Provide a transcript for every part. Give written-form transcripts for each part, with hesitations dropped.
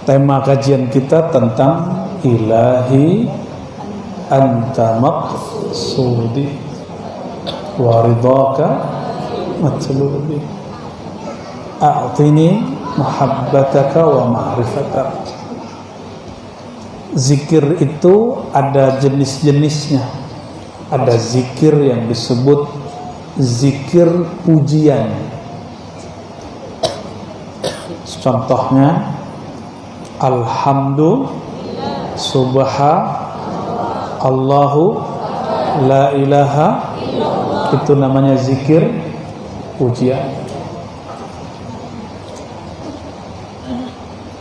Tema kajian kita tentang ilahi anta maqsudi wa ridhaka matlubi a'tini muhabbataka wa ma'rifatak. Zikir itu ada jenis-jenisnya. Ada zikir yang disebut zikir pujian. Contohnya alhamdulillah, subhanallahu, la ilaha, itu namanya zikir pujian.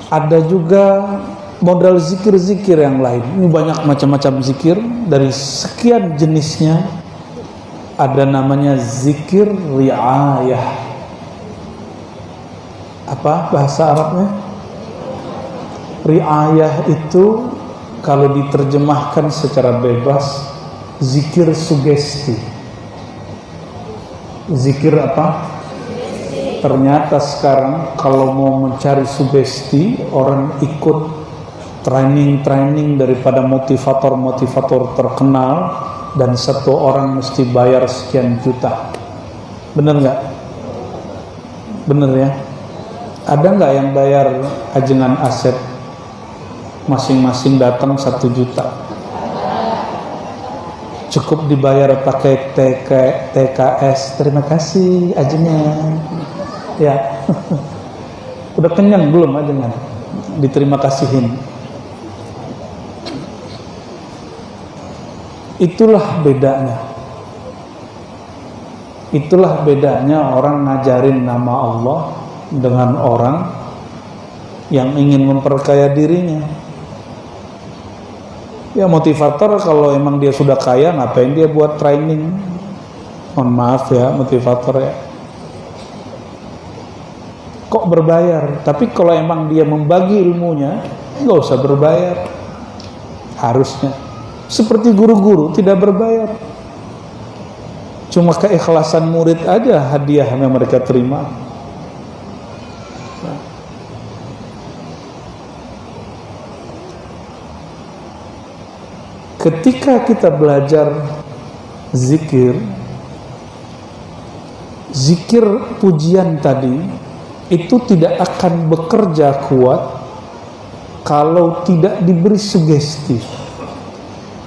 Ada juga modal zikir-zikir yang lain. Ini banyak macam-macam zikir, dari sekian jenisnya ada namanya zikir riayah. Apa bahasa Arabnya? Riayah itu kalau diterjemahkan secara bebas zikir sugesti. Zikir apa? Ternyata sekarang kalau mau mencari sugesti, orang ikut training daripada motivator terkenal, dan satu orang mesti bayar sekian juta. Bener nggak? Bener ya? Ada nggak yang bayar ajengan aset masing-masing datang 1 juta? Cukup dibayar pakai TKS. Terima kasih ajengan. Ya, udah kenyang belum ajengan? Diterima kasihin. Itulah bedanya. Itulah bedanya orang ngajarin nama Allah dengan orang yang ingin memperkaya dirinya. Ya, motivator kalau emang dia sudah kaya, ngapain dia buat training? Mohon maaf ya, motivator ya. Kok berbayar? Tapi kalau emang dia membagi ilmunya, nggak usah berbayar. Harusnya seperti guru-guru tidak berbayar. Cuma keikhlasan murid aja hadiah yang mereka terima. Ketika kita belajar zikir pujian tadi, itu tidak akan bekerja kuat kalau tidak diberi sugesti.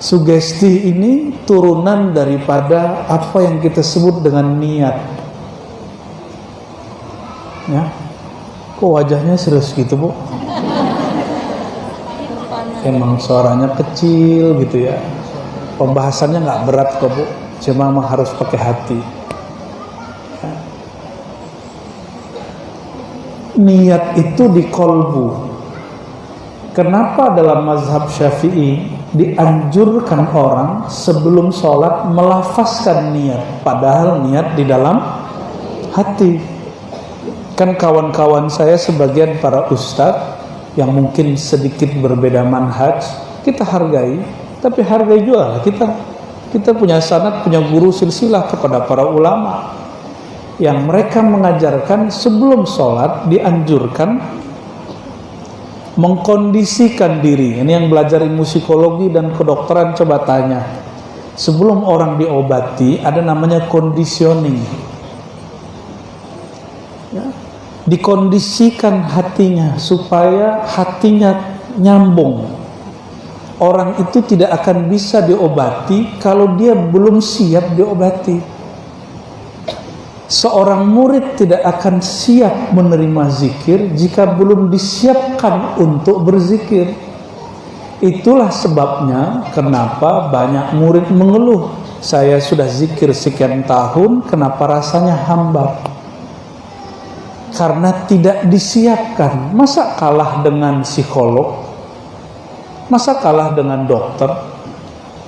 Sugesti ini turunan daripada apa yang kita sebut dengan niat. Ya, kok wajahnya serius gitu, Bu? Emang suaranya kecil gitu ya. Pembahasannya nggak berat kok, Bu. Cuma memang harus pakai hati. Ya. Niat itu di kolbu. Kenapa dalam mazhab Syafi'i dianjurkan orang sebelum sholat melafazkan niat, padahal niat di dalam hati? Kan kawan-kawan saya sebagian para ustadz yang mungkin sedikit berbeda manhaj, kita hargai, tapi hargai juga kita punya sanad, punya guru silsilah kepada para ulama yang mereka mengajarkan sebelum sholat dianjurkan mengkondisikan diri. Ini yang belajar ilmu psikologi dan kedokteran coba tanya. Sebelum orang diobati ada namanya conditioning. Ya. Dikondisikan hatinya supaya hatinya nyambung. Orang itu tidak akan bisa diobati kalau dia belum siap diobati. Seorang murid tidak akan siap menerima zikir jika belum disiapkan untuk berzikir. Itulah sebabnya kenapa banyak murid mengeluh, saya sudah zikir sekian tahun, kenapa rasanya hambar? Karena tidak disiapkan. Masa kalah dengan psikolog? Masa kalah dengan dokter?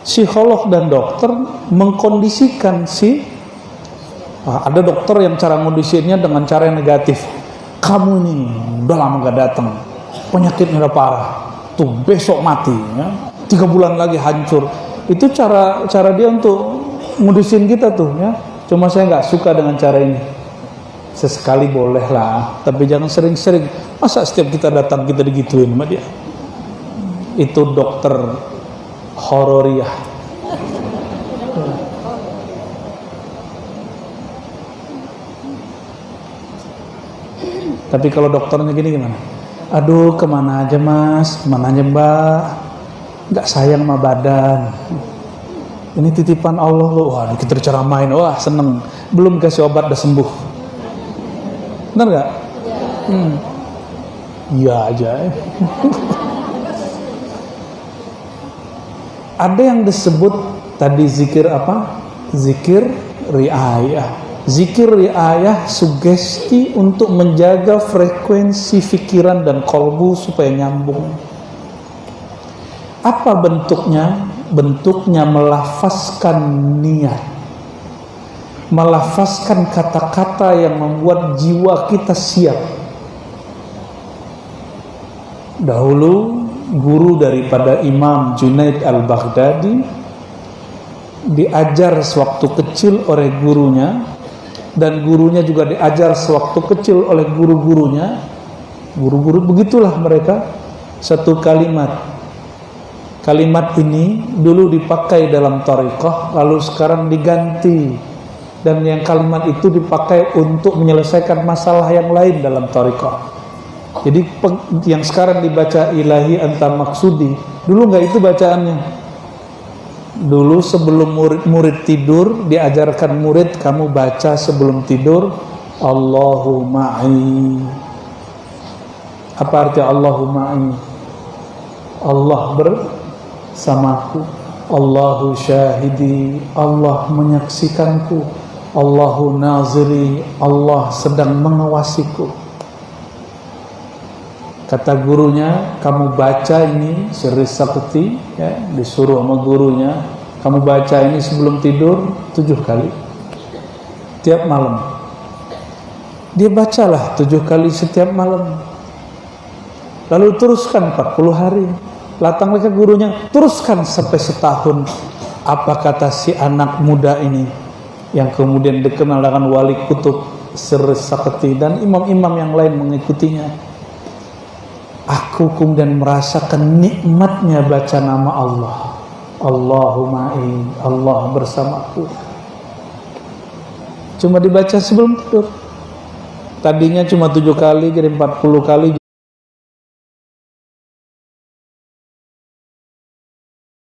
Psikolog dan dokter mengkondisikan ada dokter yang cara ngondisinya dengan cara yang negatif. Kamu ini udah lama gak datang, penyakitnya udah parah, tuh besok mati ya. 3 bulan lagi hancur. Itu cara dia untuk ngudisin kita tuh ya. Cuma saya gak suka dengan cara ini. Sesekali boleh lah, tapi jangan sering-sering. Masa setiap kita datang kita digituin sama dia? Itu dokter hororiah. Tapi kalau dokternya gini gimana? Aduh, kemana aja mas, kemana aja mbak, nggak sayang sama badan. Ini titipan Allah loh. Wah, kita diceramain, wah seneng. Belum kasih obat udah sembuh. Benar nggak? Iya aja. Ada yang disebut tadi zikir apa? Zikir riayah. Zikir riayah sugesti untuk menjaga frekuensi pikiran dan kolbu supaya nyambung. Apa bentuknya? Bentuknya melafazkan niat, melafazkan kata-kata yang membuat jiwa kita siap. Dahulu guru daripada Imam Junaid al-Baghdadi diajar sewaktu kecil oleh gurunya, dan gurunya juga diajar sewaktu kecil oleh guru-gurunya. Guru-guru begitulah mereka. Satu kalimat. Kalimat ini dulu dipakai dalam thariqah, lalu sekarang diganti. Dan yang kalimat itu dipakai untuk menyelesaikan masalah yang lain dalam thariqah. Jadi yang sekarang dibaca ilahi anta maksudi, dulu nggak itu bacaannya. Dulu sebelum murid tidur, diajarkan murid, kamu baca sebelum tidur, Allahu ma'i. Apa arti Allahu ma'i? Allah bersamaku, Allahu syahidi, Allah menyaksikanku, Allahu naziri, Allah sedang mengawasiku. Kata gurunya, kamu baca ini Sirri Sakti, ya, disuruh sama gurunya, kamu baca ini sebelum tidur 7 kali tiap malam. Dia bacalah 7 kali setiap malam. Lalu teruskan 40 hari. Latang lagi gurunya, teruskan sampai setahun. Apa kata si anak muda ini yang kemudian dikenal dengan wali kutub Sirri Sakti dan imam-imam yang lain mengikutinya? Aku kemudian merasakan nikmatnya baca nama Allah. Allahumma Allah bersamaku. Cuma dibaca sebelum tidur. Tadinya cuma 7 kali, jadi 40 kali.